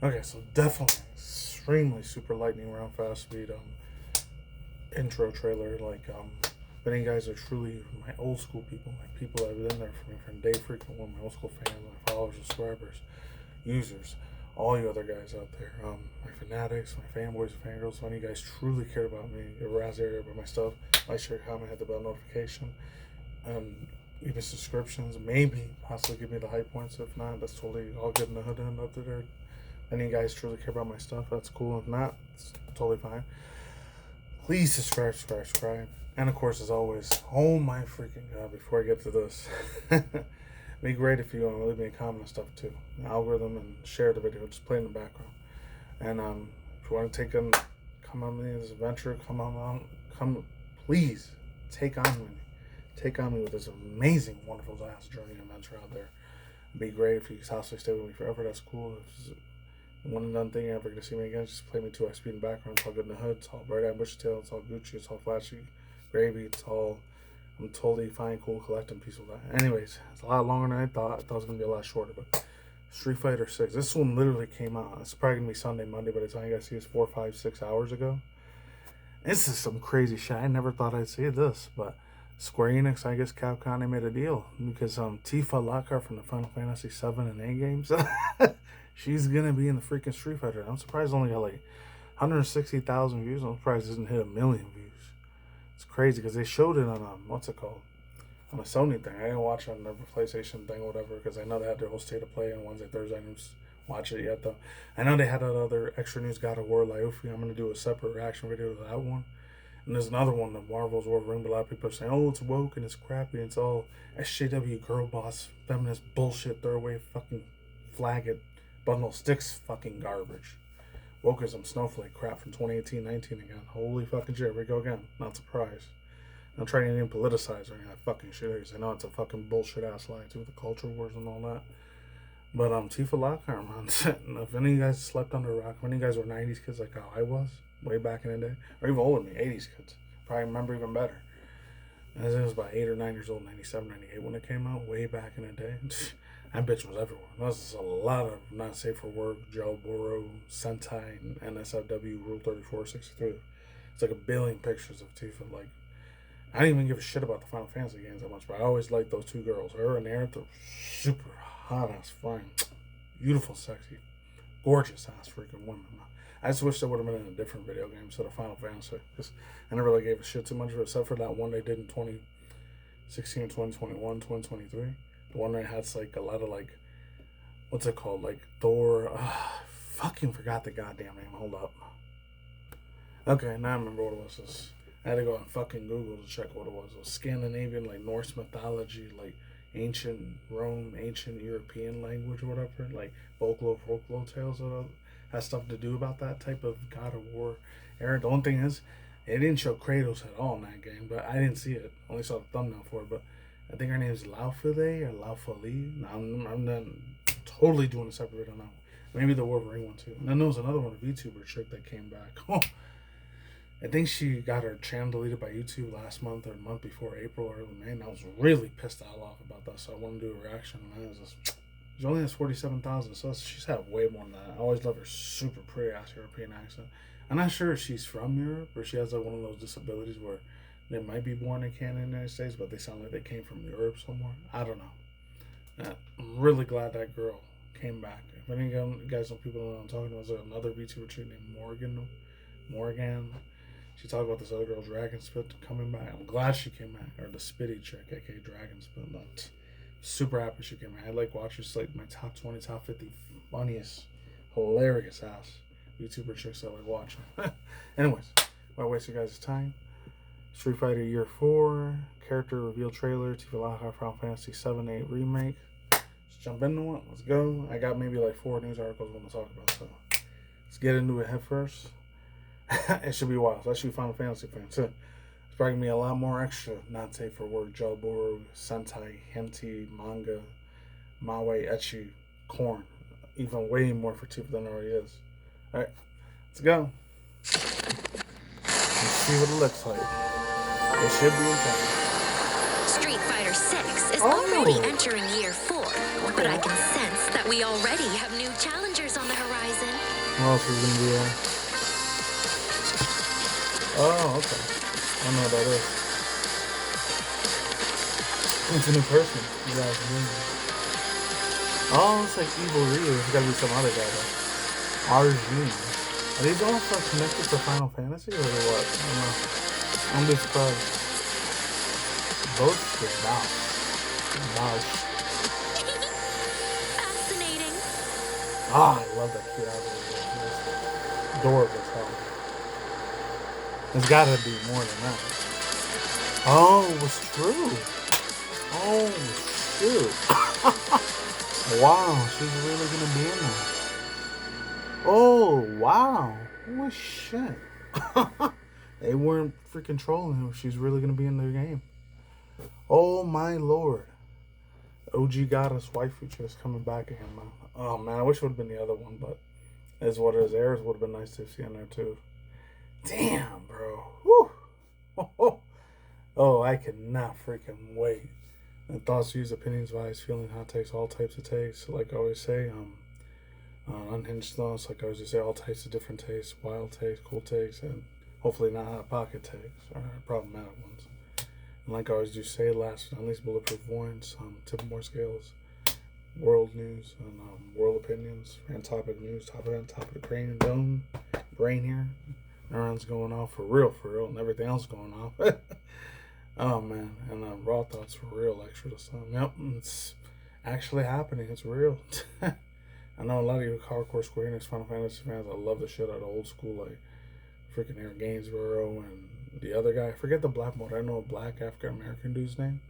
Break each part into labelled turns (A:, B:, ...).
A: Okay, so definitely extremely super lightning round fast speed intro trailer. If any guys are truly my old school people, like people that have been there for me from day frequent, one of my old school fans, my followers, subscribers, users, all you other guys out there, my fanatics, my fanboys, fangirls, so any guys truly care about me, your Raz area about my stuff, like, share, comment, hit the bell notification, even subscriptions, maybe possibly give me the high points. If not, that's totally all good in the hood and up to there. Any guys truly care about my stuff, that's cool. If not, it's totally fine. Please subscribe. And of course, as always, oh my freaking god, before I get to this, be great if you want to leave me a comment and stuff too. The algorithm, and share the video, just play in the background. And if you want to come on me in this adventure, please take on me with this amazing, wonderful ass journey and adventure out there. It'd be great if you could possibly stay with me forever. That's cool. If it's one and done thing, you're never gonna see me again. Just play me 2x speed in the background. It's all good in the hood. It's all bright eyed bushy tail. It's all Gucci. It's all flashy, gravy. I'm totally fine, cool, collecting, peaceful. Anyways, it's a lot longer than I thought. I thought it was gonna be a lot shorter, but Street Fighter 6. This one literally came out. It's probably gonna be Sunday, Monday by the time you guys see this 4, 5, 6 hours ago. This is some crazy shit. I never thought I'd see this, but Square Enix, I guess Capcom, they made a deal because Tifa Lockhart from the Final Fantasy 7 and 8 games, she's gonna be in the freaking Street Fighter. I'm surprised it only got like 160,000 views. I'm surprised it doesn't hit 1 million views. It's crazy because they showed it on what's it called, on a Sony thing. I didn't watch it on the PlayStation thing or whatever because I know they had their whole state of play on Wednesday, Thursday. I didn't watch it yet though. I know they had that other extra news God of War Liofi. I'm gonna do a separate reaction video to that one. And there's another one, the Marvel's Wolverine, but a lot of people are saying, oh, it's woke and it's crappy. It's all SJW girl boss, feminist bullshit, throwaway fucking flag it, bundle sticks fucking garbage. Wokeism, snowflake crap from 2018-19 again. Holy fucking shit, here we go again. Not surprised. I'm trying to even politicize or any of that fucking shit because I know it's a fucking bullshit ass lie too with the culture wars and all that. But Tifa Lockhart, man, if any of you guys slept under a rock, if any of you guys were 90s kids like how I was, way back in the day, or even older than me, 80s kids, probably remember even better. As I was about 8 or 9 years old, 97, 98 when it came out, way back in the day. That bitch was everywhere. There's a lot of not safe for work, Jalboro, Sentai, and NSFW, Rule 34, 63. It's like 1 billion pictures of Tifa. Like, I didn't even give a shit about the Final Fantasy games that much, but I always liked those two girls. Her and Aerith are super hot ass, fine, beautiful, sexy, gorgeous ass freaking women. I just wish they would have been in a different video game instead of Final Fantasy. Because I never really gave a shit too much of it, except for that one they did in 2016, 2021, 2023. The one that had like a lot of like, what's it called? Like Thor. Fucking forgot the goddamn name. Hold up. Okay, now I remember what it was. I had to go on fucking Google to check what it was. It was Scandinavian, like Norse mythology, like ancient Rome, ancient European language or whatever. Like folklore tales of has stuff to do about that type of God of War era. The only thing is, it didn't show Kratos at all in that game, but I didn't see it. Only saw the thumbnail for it, but I think her name is Laufile or Laufali. Now, I'm done totally doing a separate video now. Maybe the Wolverine one too. And then there was another one, a VTuber chick that came back. I think she got her channel deleted by YouTube last month or a month before April or early May, and I was really pissed off about that, so I wanted to do a reaction. And I was just, she only has 47,000, so she's had way more than that. I always love her super pretty ass European accent. I'm not sure if she's from Europe or she has like one of those disabilities where they might be born in Canada in the United States, but they sound like they came from Europe somewhere. I don't know. I'm really glad that girl came back. If any of you guys know people know what I'm talking about, there's another VTuber chick named Morgan. She talked about this other girl, Dragon Spit, coming back. I'm glad she came back. Or the Spitty chick, aka Dragon Spit. But super happy she came back. I like watching. It's like my top 20, top 50 funniest, hilarious ass YouTuber chicks I like watching. Anyways, why waste you guys' time? Street Fighter Year 4, character reveal trailer, Tifa Lockhart Final Fantasy 7, 8 remake. Let's jump into it. Let's go. I got maybe like 4 news articles I want to talk about, so let's get into it head first. It should be wild, especially Final Fantasy fans. It's probably going to be a lot more extra, not safe for work, Jalboro, Sentai, Hentai, manga, Maui, Ecchi, corn. Even way more for Tifa than it already is. Alright, let's go. Let's see what it looks like. It should be insane.
B: Street Fighter 6 is already entering Year 4, but I can sense that we already have new challengers on the horizon.
A: What else is gonna be there? Oh, okay. I don't know what that is. It's a new person. You guys know. Oh, it's like Evil Ryu. It's gotta be some other guy though. Arjun. Are these all stuff connected to Final Fantasy or what? I don't know. I'm just surprised. Both is mouse. Mouse.
B: Fascinating.
A: Ah, I love that cute outfit. Adorable as hell. There's gotta be more than that. Oh, it was true. Oh, shoot. Wow, she's really gonna be in there. Oh, wow. Holy shit. They weren't freaking trolling her. She's really going to be in their game. Oh, my lord. OG Goddess waifu just coming back again, man. Oh, man. I wish it would have been the other one, but is what it is. Eris would have been nice to see in there, too. Damn, bro. Woo. Oh, I cannot freaking wait. And thoughts, views, opinions, vibes, feeling, hot takes, all types of takes. Like I always say, Unhinged thoughts, like I was just say, all types of different tastes, wild takes, cool takes, and hopefully not hot pocket takes or problematic ones. And like I always do say, last but not least, bulletproof points, tip more scales, world news, and world opinions, random topic news, top of the crane dome, brain here, neurons going off for real, and everything else going off. Oh man, and raw thoughts for real, extra to some. Yep, it's actually happening. It's real. I know a lot of you hardcore Square Enix Final Fantasy fans. I love the shit out of old school, like freaking Aaron Gainsborough and the other guy. I forget the black mode. I know a black African American dude's name.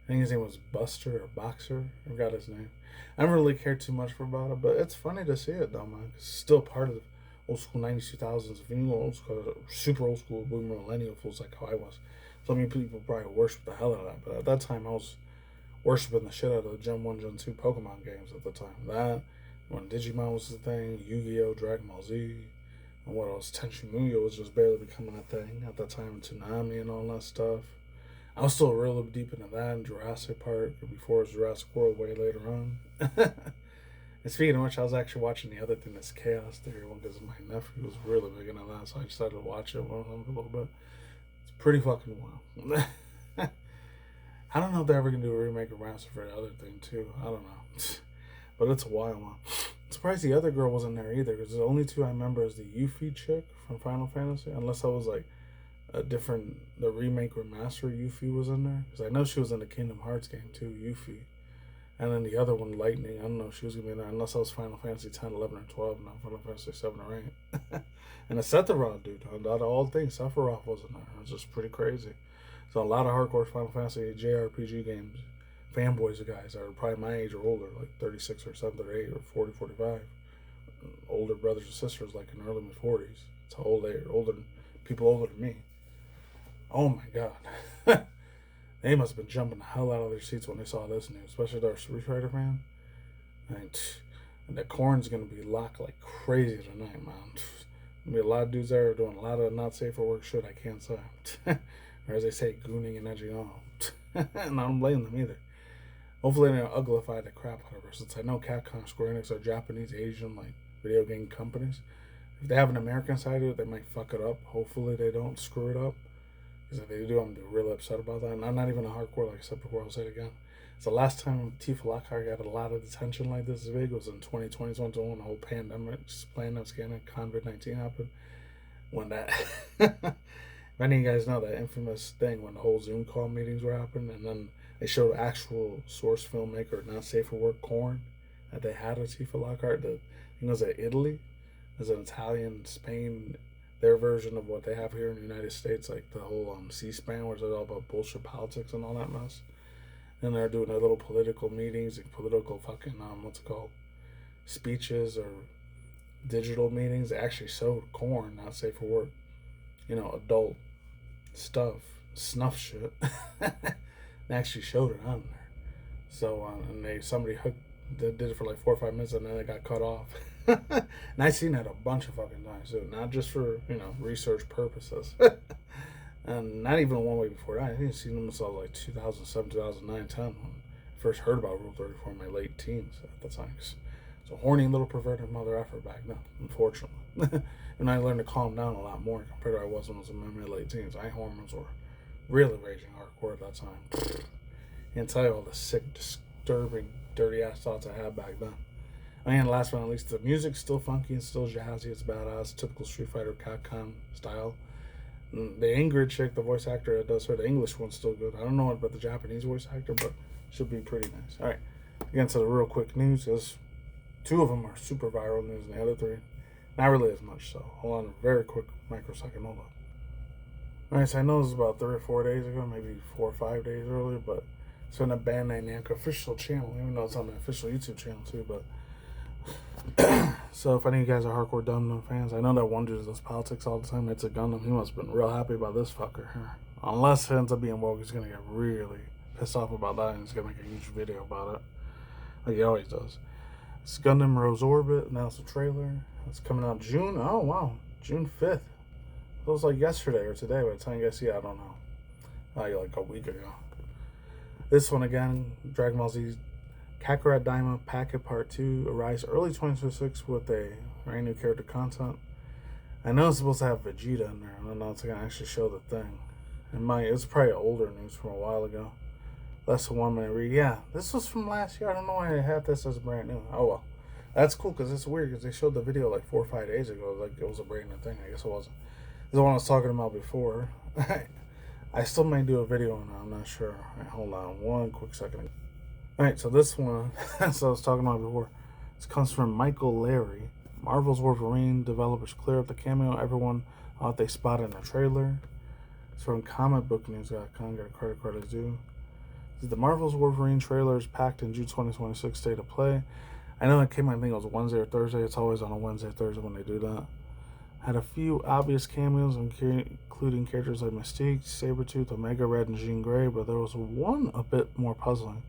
A: I think his name was Buster or Boxer. I forgot his name. I don't really care too much about it, but it's funny to see it though, man. It's still part of the old school 90s, 2000s. If you know old school, super old school, boomer millennial fools like how I was. So many people probably worship the hell out of that, but at that time I was worshiping the shit out of the Gen 1, Gen 2 Pokemon games at the time. That, when Digimon was the thing, Yu-Gi-Oh!, Dragon Ball Z, and what else? Tenchi Muyo was just barely becoming a thing at that time, Tsunami and all that stuff. I was still real deep into that and Jurassic Park, before it was Jurassic World way later on. And speaking of which, I was actually watching the other thing, this Chaos Theory one, because my nephew was really big into that, so I started to watch it with him a little bit. It's pretty fucking wild. I don't know if they're ever going to do a remake or remaster for the other thing, too. I don't know. But it's a wild one. I'm surprised the other girl wasn't there either, because the only two I remember is the Yuffie chick from Final Fantasy, unless that was like a different, the remake or master Yuffie was in there. Because I know she was in the Kingdom Hearts game too, Yuffie. And then the other one, Lightning, I don't know if she was going to be in there, unless that was Final Fantasy 10, 11, or 12, not Final Fantasy 7 or 8. And the Sephiroth dude, out of all things, Sephiroth wasn't there. It was just pretty crazy. So a lot of hardcore Final Fantasy JRPG games, fanboys of guys that are probably my age or older, like 36 or 7 or 8 or 40, 45. Older brothers and sisters, like in early mid-40s. It's how old they are, people older than me. Oh my god. They must have been jumping the hell out of their seats when they saw this news, especially their Street Fighter fan. And the corn's going to be locked like crazy tonight, man. There'll be a lot of dudes there doing a lot of not safe for work shit, I can't say. Or as they say, gooning and edging off. And I don't blame them either. Hopefully they don't uglify the crap out of her, since I know Capcom, Square Enix are Japanese, Asian, like, video game companies. If they have an American side to it, they might fuck it up. Hopefully they don't screw it up. Because if they do, I'm going to be really upset about that. And I'm not even a hardcore, like I said before, I'll say it again. It's the last time Tifa Lockhart got a lot of attention like this big was in 2020, 2021, the whole pandemic, just playing up scanning, COVID-19 happened. When that, if any of you guys know that infamous thing when the whole Zoom call meetings were happening, and then they showed actual source filmmaker, not safe for work, Korn, that they had a Tifa Lockhart. I think it was at Italy. There's an Italian, Spain, their version of what they have here in the United States, like the whole C-SPAN, where it's all about bullshit politics and all that mess. And they're doing their little political meetings and political fucking, speeches or digital meetings. They actually showed Korn, not safe for work, adult stuff, snuff shit. They actually showed it on there. So, and somebody did it for like 4 or 5 minutes, and then it got cut off. And I've seen that a bunch of fucking times too, not just for research purposes. And not even one way before that. I think I've seen them since like 2007, 2009, 10 when I first heard about Rule 34 in my late teens at the time. So a horny little perverted mother effer back then, unfortunately. And I learned to calm down a lot more compared to I was when I was in my mid-late teens. My hormones were really raging hardcore at that time. Can't tell you all the sick, disturbing, dirty-ass thoughts I had back then. And last but not least, the music's still funky and still jazzy. It's badass, typical Street Fighter capcom style. The Ingrid chick, the voice actor that does her, the English one's still good. I don't know about the Japanese voice actor, but should be pretty nice. All right, again to the real quick news, because 2 of them are super viral news, and the other 3, not really as much. So hold on a very quick microsecond. Hold up. All right, so I know it was about 3 or 4 days ago, maybe 4 or 5 days earlier, but it's on the Bandai Namco official channel, even though it's on the official YouTube channel too. But so if any of you guys are hardcore Gundam fans, I know that one dude does politics all the time. It's a Gundam. He must have been real happy about this fucker here. Unless it ends up being woke, he's gonna get really pissed off about that, and he's gonna make a huge video about it, like he always does. It's Gundam Rose Orbit. Now it's a trailer. It's coming out June. Oh wow, June 5th. It was like yesterday or today. By the time you guys see it, I don't know. Like a week ago. This one again, Dragon Ball Z Kakarot Daima Packet Part 2 arrives early 2026 with a brand new character content. I know it's supposed to have Vegeta in there. I don't know if it's going to actually show the thing. It's probably older news from a while ago. That's the 1 minute read. Yeah, this was from last year. I don't know why I had this as brand new. Oh well. That's cool because it's weird because they showed the video like 4 or 5 days ago. Like it was a brand new thing. I guess it wasn't. This is the one I was talking about before. I still may do a video on it. I'm not sure. Right, hold on one quick second. Alright, so this one, so I was talking about before, this comes from Michael Larry. Marvel's Wolverine developers clear up the cameo everyone thought they spotted in the trailer. It's from comicbooknews.com. Got a credit due. The Marvel's Wolverine trailer is packed in June 2026 State of Play. I know it came, I think it was Wednesday or Thursday. It's always on a Wednesday or Thursday when they do that. Had a few obvious cameos, including characters like Mystique, Sabretooth, Omega Red, and Jean Grey, but there was one a bit more puzzling.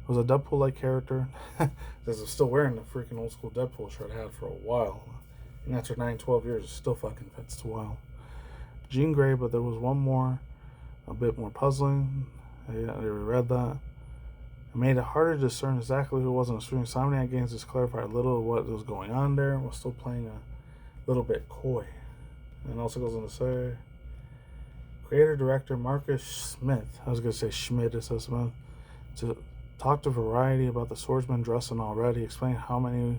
A: It was a Deadpool-like character. Because I'm still wearing the freaking old school Deadpool shirt I had for a while. And after 9-12 years, it still fucking fits too well. Jean Grey, but there was one more, a bit more puzzling. I read that. It made it harder to discern exactly who was on the screen. Insomniac Games just clarified a little of what was going on there. We're still playing a little bit coy. And also goes on to say, creator-director Marcus Smith, I was going to say Schmidt, it says Smith, to talk to Variety about the swordsman dressing already, explain how many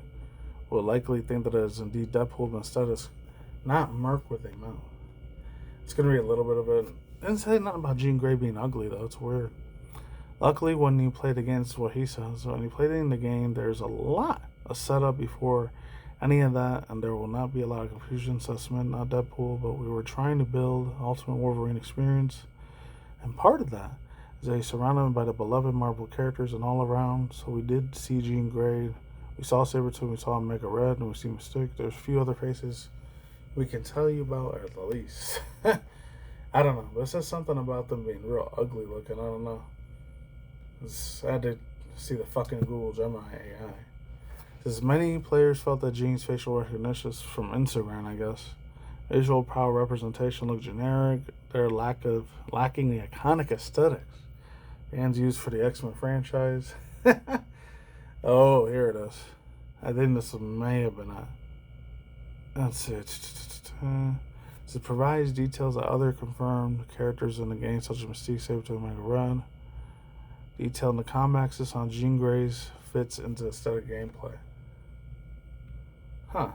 A: will likely think that it is indeed Deadpool, but instead it's not Merc with a mouth. It's going to be a little bit of it. It didn't say nothing about Jean Grey being ugly, though. It's weird. Luckily, when you played against what he says, when you played in the game, there's a lot of setup before any of that, and there will not be a lot of confusion. Says Smith, not Deadpool, but we were trying to build Ultimate Wolverine experience, and part of that is they surrounded by the beloved Marvel characters and all around. So we did see Jean Grey, we saw Sabretooth, we saw Omega Red, and we see Mystique. There's a few other faces we can tell you about at the least. I don't know, but it says something about them being real ugly looking. I don't know. I had to see the fucking Google Gemini AI. As many players felt that Jean's facial recognition is from Instagram, I guess. Visual power representation looked generic. They're lacking the iconic aesthetics fans used for the X-Men franchise. Oh, here it is. I think this may have been it. That's it. So it provides details of other confirmed characters in the game, such as Mystique, Sabretooth, Omega Red. Detail in the combat axis on Jean Grey's fits into aesthetic gameplay. Huh.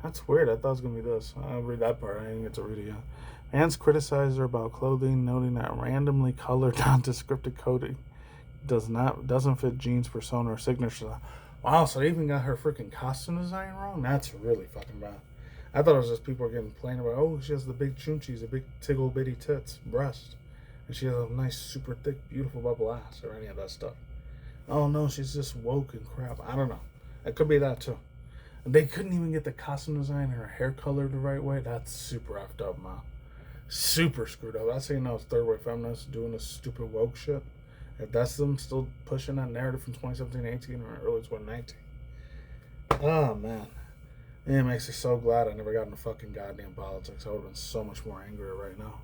A: That's weird. I thought it was going to be this. I'll read that part. I didn't get to read it yet. Fans criticized her about clothing, noting that randomly colored, nondescript coding doesn't fit Jean's persona or signature. Wow, so they even got her freaking costume design wrong? That's really fucking bad. I thought it was just people were getting plain about, oh, she has the big chunchies, the big tiggle bitty tits, breast. And she has a nice, super thick, beautiful bubble ass or any of that stuff. Oh no, she's just woke and crap. I don't know. It could be that too. And they couldn't even get the costume design and her hair colored the right way. That's super effed up, man. Super screwed up. That's how you know it's third wave feminists doing this stupid woke shit. If that's them still pushing that narrative from 2017-18 or early 2019. Oh man. It makes me so glad I never got into fucking goddamn politics. I would have been so much more angry right now.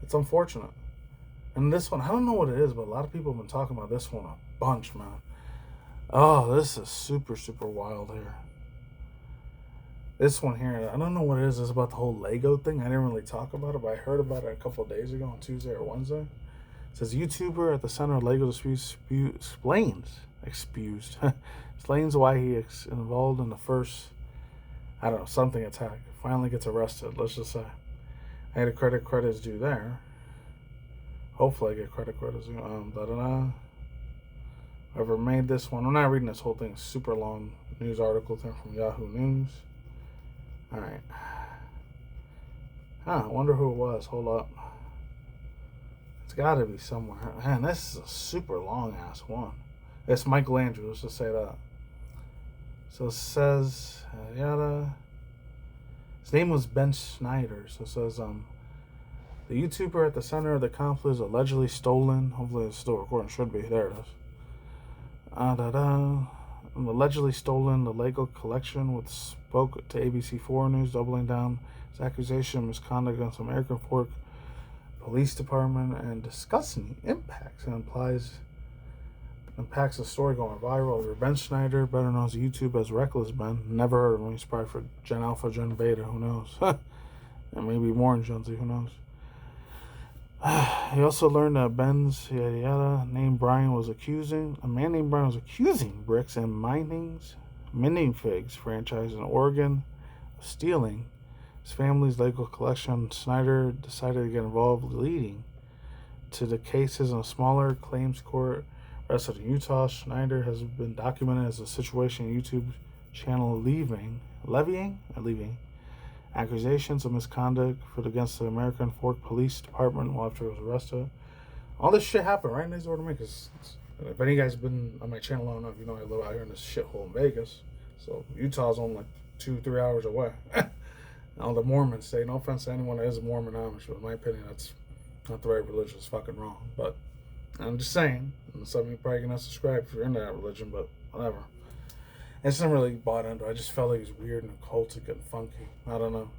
A: It's unfortunate. And this one, I don't know what it is, but a lot of people have been talking about this one a bunch, man. Oh, this is super, super wild here. This one here, I don't know what it is. It's about the whole Lego thing. I didn't really talk about it, but I heard about it a couple of days ago on Tuesday or Wednesday. It says YouTuber at the center of Lego disputes explains why he involved in the first, I don't know, something attack. Finally gets arrested, let's just say. I had a credit's due there. Hopefully I get credit's due. Whoever made this one. I'm not reading this whole thing. It's super long news article thing from Yahoo News. Alright. I wonder who it was. Hold up. It's gotta be somewhere. Man, this is a super long ass one. It's Michelangelo, let's just say that. So it says yada. His name was Ben Schneider. So it says the YouTuber at the center of the conflict is allegedly stolen. Hopefully it's still recording. Should be. There it is. Allegedly stolen the Lego collection, which spoke to ABC4 News, doubling down his accusation of misconduct against American Fork Police Department and discussing impacts and impacts the story going viral over Ben Schneider, better known as YouTube as Reckless Ben. Never heard of him. He's probably for Gen Alpha, Gen Beta, who knows? And maybe more in Gen Z, who knows? He also learned that Ben's a man named Brian was accusing Bricks and Mending Figs franchise in Oregon of stealing his family's Lego collection. Snyder decided to get involved, leading to the cases in a smaller claims court arrested in Utah. Schneider has been documented as a situation YouTube channel levying accusations of misconduct against the American Fork Police Department while after he was arrested. All this shit happened right next door to me. Because if any guys been on my channel long enough, you know I live out here in this shithole in Vegas. So Utah's only like 2-3 hours away. All the Mormons say, no offense to anyone that is a Mormon Amish, but in my opinion, that's not the right religion. It's fucking wrong. But I'm just saying, some of you probably gonna subscribe if you're into that religion, but whatever. I just never really bought into it. I just felt like it was weird and occultic and funky. I don't know.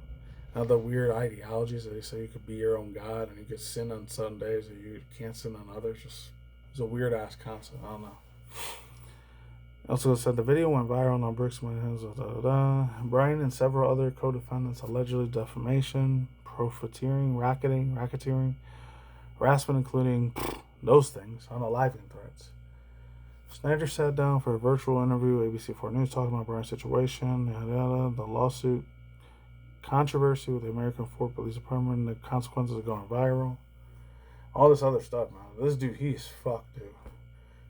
A: Now the weird ideologies that they say you could be your own God and you could sin on some days and you can't sin on others. It's a weird ass concept. I don't know. Also said the video went viral on Bricks. Brian and several other co-defendants allegedly defamation, profiteering, racketeering, harassment, including those things, unaliving threats. Snyder sat down for a virtual interview with ABC4 News talking about Brian's situation, the lawsuit, controversy with the American Fork Police Department, the consequences of going viral, all this other stuff, man. This dude, he's fucked, dude.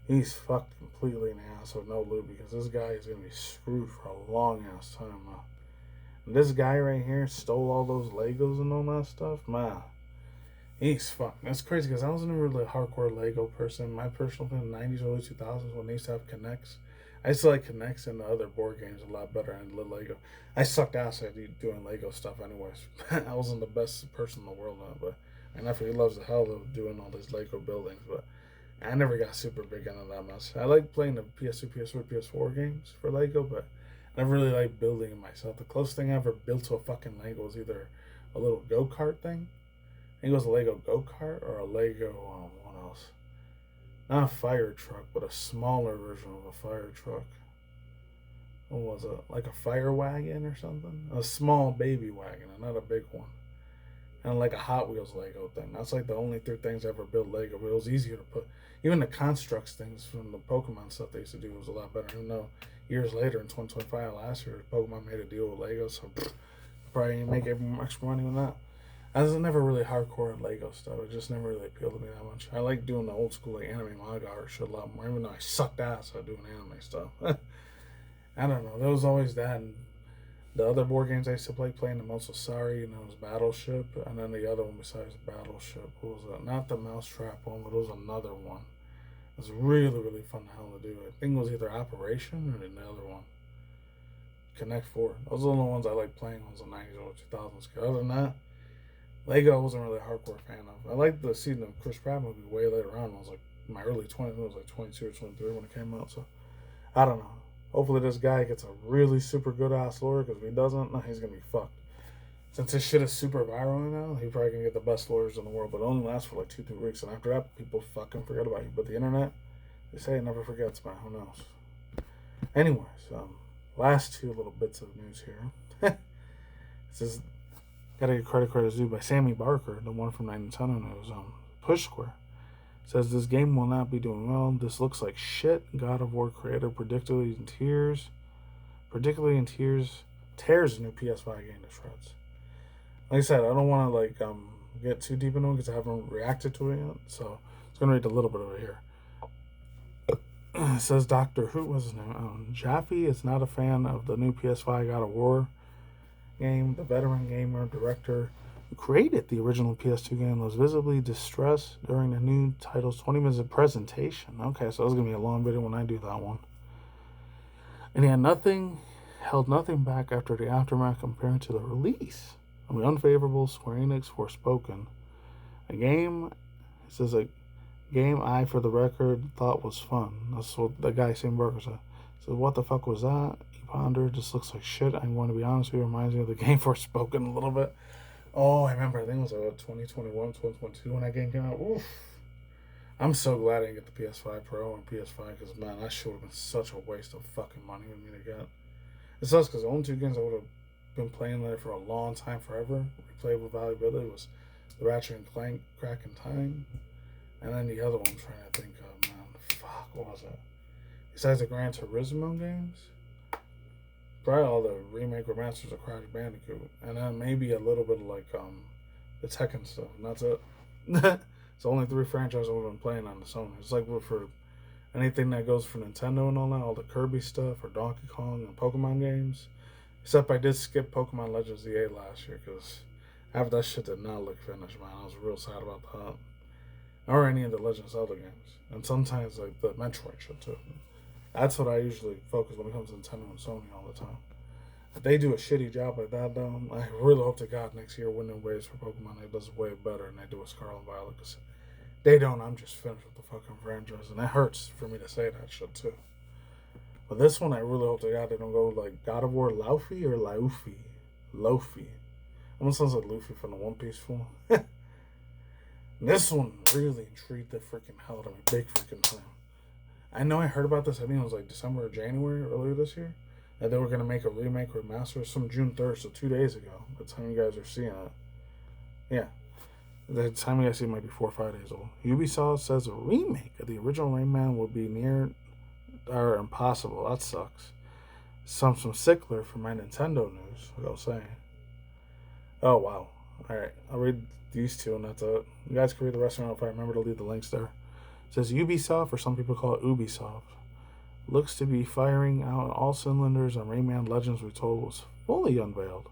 A: He's fucked completely in the ass with no lube because this guy is going to be screwed for a long ass time, man. And this guy right here stole all those Legos and all that stuff, man. He's fucked. That's crazy because I wasn't really a hardcore Lego person. My personal thing in the 90s, early 2000s when they used to have Connects. I used to like Connects and the other board games a lot better than Lego. I sucked ass at doing Lego stuff anyways. I wasn't the best person in the world now, but and after he loves the hell of doing all these Lego buildings, but I never got super big into that much. I like playing the PS2, PS3, PS4 games for Lego, but I never really like building it myself. The closest thing I ever built to a fucking Lego was either a little go-kart thing. I think it was a Lego go-kart or a Lego, what else? Not a fire truck, but a smaller version of a fire truck. What was it? Like a fire wagon or something? A small baby wagon, and not a big one. And like a Hot Wheels Lego thing. That's like the only 3 things I ever built Lego. But it was easier to put. Even the constructs things from the Pokemon stuff they used to do was a lot better. Even though years later in 2025, last year, Pokemon made a deal with Lego, so probably didn't make extra money on that. I was never really hardcore Lego stuff. It just never really appealed to me that much. I like doing the old school like anime manga art shit a lot more, even though I sucked ass at doing anime stuff. I don't know. There was always that. And the other board games I used to playing the most was Sorry, and it was Battleship. And then the other one besides Battleship was not the Mousetrap one, but it was another one. It was really, really fun to hell to do. I think it was either Operation or the other one. Connect 4. Those are the only ones I like playing in the 90s or 2000s. Other than that, Lego I wasn't really a hardcore fan of. I liked the season of Chris Pratt movie way later on. I was like in my early 20s. I was like 22 or 23 when it came out. So I don't know. Hopefully this guy gets a really super good ass lawyer, because if he doesn't, he's gonna be fucked. Since this shit is super viral now, he's probably gonna get the best lawyers in the world, but it only lasts for like 2-3 weeks, and after that, people fucking forget about you. But the internet, they say it never forgets, man. Who knows? Anyways, last two little bits of news here. It says, gotta get credit due by Sammy Barker, the one from Nintendo News. Push Square says this game will not be doing well. This looks like shit. God of War creator particularly in tears, tears new PS5 game to shreds. Like I said, I don't want to get too deep into it because I haven't reacted to it yet. So it's gonna read a little bit of it here. It says Doctor Who was his name. Jaffe is not a fan of the new PS5 God of War game. The veteran gamer director who created the original PS2 game was visibly distressed during the new title's 20 minutes of presentation. Okay, so it's gonna be a long video when I do that one. And he held nothing back after the aftermath compared to the release of the unfavorable Square Enix Forspoken. A game I, for the record, thought was fun. That's what the guy Sam Barker said. So what the fuck was that? He pondered. This looks like shit. I'm going to be honest with you. It reminds me of the game Forspoken a little bit. Oh, I remember. I think it was 2021, 2022 when that game came out. Oof. I'm so glad I didn't get the PS5 Pro and PS5 because, man, that shit would have been such a waste of fucking money for me to get. It sucks because the only two games I would have been playing there for a long time, forever, replayable valuability, was the Ratchet and Clank Crack in Time. And then the other one I'm trying to think of, man. Fuck, what was it? Besides the Gran Turismo games? Probably all the remake remasters of Crash Bandicoot. And then maybe a little bit of the Tekken stuff. And that's it. It's only 3 franchises I've been playing on the Sony. It's like for anything that goes for Nintendo and all that, all the Kirby stuff or Donkey Kong and Pokemon games. Except I did skip Pokemon Legends EA last year because after that shit did not look finished, man. I was real sad about that. Or any of the Legend of Zelda games. And sometimes the Metroid shit too. That's what I usually focus when it comes to Nintendo and Sony all the time. If they do a shitty job like that though, I really hope to God next year Wind & Waves for Pokemon it does way better and they do a Scarlet and Violet. Because they don't, I'm just finished with the fucking franchise. And it hurts for me to say that shit too. But this one I really hope to God they don't go like God of War Laufey or Laufey. Lofi. Almost sounds like Luffy from the One Piece fool. This one really intrigued the freaking hell out of me. Big freaking time. I know I heard about this, I think it was December or January earlier this year, that they were going to make a remake or remaster some June 3rd, so 2 days ago, by the time you guys are seeing it. Yeah. The time you guys see it might be 4 or 5 days old. Ubisoft says a remake of the original Rayman would be near or impossible. That sucks. Some sickler for my Nintendo news, what I was saying. Oh, wow. Alright, I'll read these two and that's it. You guys can read the rest of it if I remember to leave the links there. It says Ubisoft, or some people call it Ubisoft, looks to be firing out all cylinders on Rayman Legends Retold was fully unveiled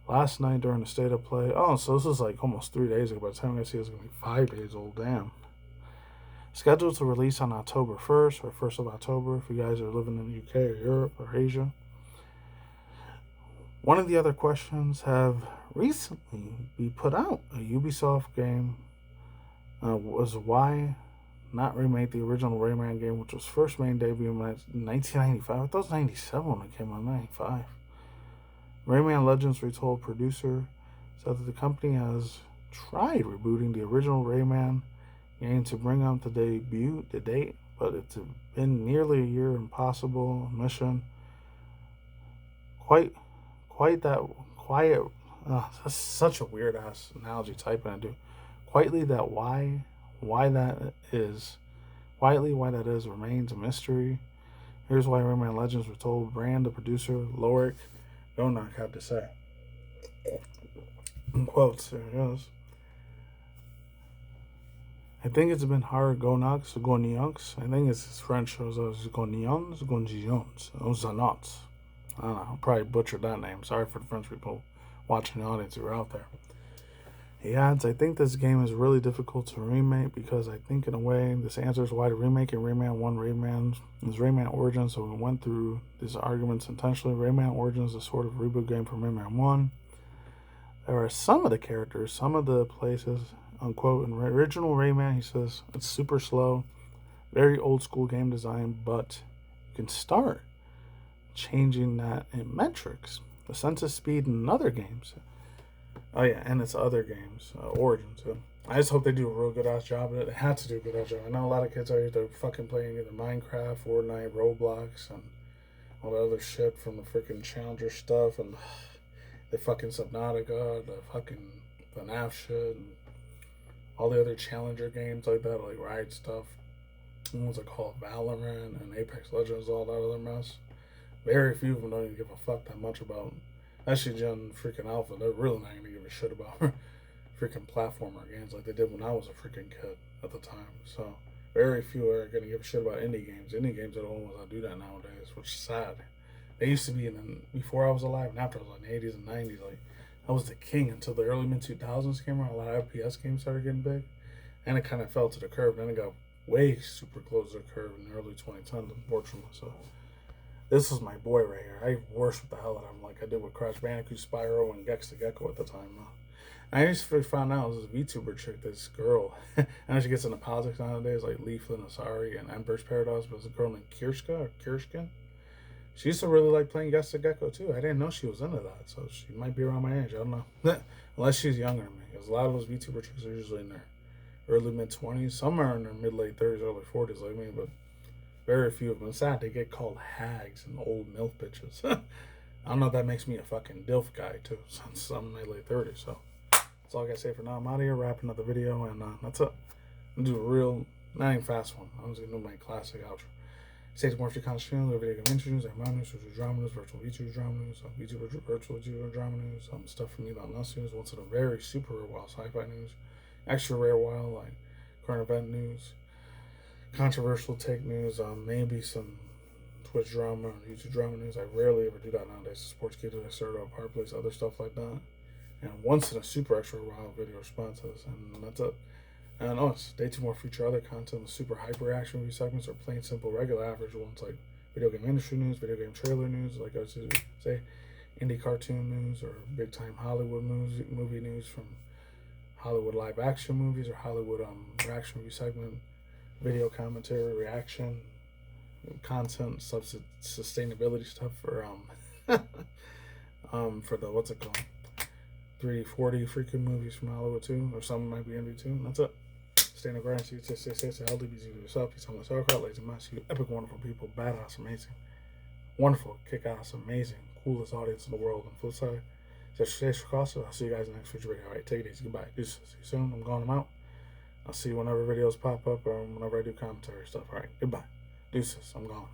A: last night during the State of Play. Oh, so this is almost 3 days ago. By the time I see it's going to be 5 days old. Damn. Scheduled to release on October 1st or 1st of October if you guys are living in the UK or Europe or Asia. One of the other questions have recently been put out. A Ubisoft game was why not remake the original Rayman game, which was first main debut in 1995. I thought it was 97 when it came out, 95. Rayman Legends Retold producer said that the company has tried rebooting the original Rayman game to bring up the date, but it's been nearly a year impossible mission. That's such a weird ass analogy typing I do. Quietly that why that is remains a mystery. Here's why Rayman Legends Retold brand the producer Lorik Gonak had to say. In quotes, there it is. I think it's been hard Gonionks. I think it's French, so it's Gonions. Zanats. I don't know, I'll probably butchered that name. Sorry for the French people watching the audience who are out there. He adds, I think this game is really difficult to remake because I think in a way this answers why to remake in Rayman 1 is Rayman Origins, so we went through these arguments intentionally. Rayman Origins is a sort of reboot game from Rayman 1. There are some of the characters, some of the places, unquote, in original Rayman, he says, it's super slow, very old school game design, but you can start changing that in metrics. The sense of speed in other games. Oh yeah, and it's other games, Origins. So I just hope they do a real good ass job of it. They had to do a good ass job. I know a lot of kids are either fucking playing either Minecraft, Fortnite, Roblox, and all the other shit from the freaking Challenger stuff and the fucking Subnautica, the fucking FNAF shit, and all the other Challenger games like that, like Ride stuff. Ones like called Valorant and Apex Legends, all that other mess. Very few of them don't even give a fuck that much about. Actually, Gen freaking Alpha, they're really not gonna give a shit about freaking platformer games like they did when I was a freaking kid at the time. So very few are gonna give a shit about indie games. Indie games are the only ones that do that nowadays, which is sad. They used to be before I was alive and after I was like in the 80s and 90s. Like I was the king until the early mid 2000s came around. A lot of FPS games started getting big, and it kind of fell to the curve. Then it got way super close to the curve in the early 2010s, unfortunately. So this is my boy right here. I worship the hell out of him like I did with Crash Bandicoot, Spyro, and Gex the Gecko at the time. I just found out this VTuber chick, this girl. I know she gets into politics nowadays, like Leaf Asari and Emperor's Paradise, but it's a girl named Kirska or Kirshkin. She used to really like playing Gex the Gecko too. I didn't know she was into that, so she might be around my age. I don't know. Unless she's younger than me. Because a lot of those VTuber chicks are usually in their early mid-20s. Some are in their mid-late 30s, early 40s like me, but very few of them. It's sad they get called hags and old MILF bitches. I don't know if that makes me a fucking DILF guy too, since I'm in my late 30s. So that's all I gotta say for now. I'm out of here wrapping up the video, and that's it. I'm gonna do a real, not even fast one. I'm just gonna do my classic outro. Stay tuned for more free content streams, video game interviews, anime news, social drama news, virtual VTuber drama news, virtual VTuber drama news, stuff from me about Nuts news, once in a very super rare wild sci-fi news, extra rare wild like current event news, controversial take news, maybe some Twitch drama, YouTube drama news. I rarely ever do that nowadays. Sports kids, I started up Hard Place, other stuff like that. And once in a super extra wild video responses, and that's it. And stay tuned for future other content with super hyper reaction review segments or plain simple regular average ones like video game industry news, video game trailer news, like I was say, indie cartoon news or big time Hollywood movie news from Hollywood live action movies or Hollywood reaction review segment, video commentary, reaction, content, sustainability stuff for for the what's it called, 340 freaking movies from Hollywood too, or some might be indie too. And that's it. Stay in the grind, stay healthy, be yourself, be someone sauerkraut, lazy mouse, you epic, wonderful people, badass, amazing, wonderful, kick ass, amazing, coolest audience in the world. And flip side, stay across. I'll see you guys in the next future video. Alright, take it easy, goodbye. Deuces. See you soon. I'm going, I'm out. I'll see you whenever videos pop up or whenever I do commentary stuff. Alright, goodbye. Deuces. I'm gone.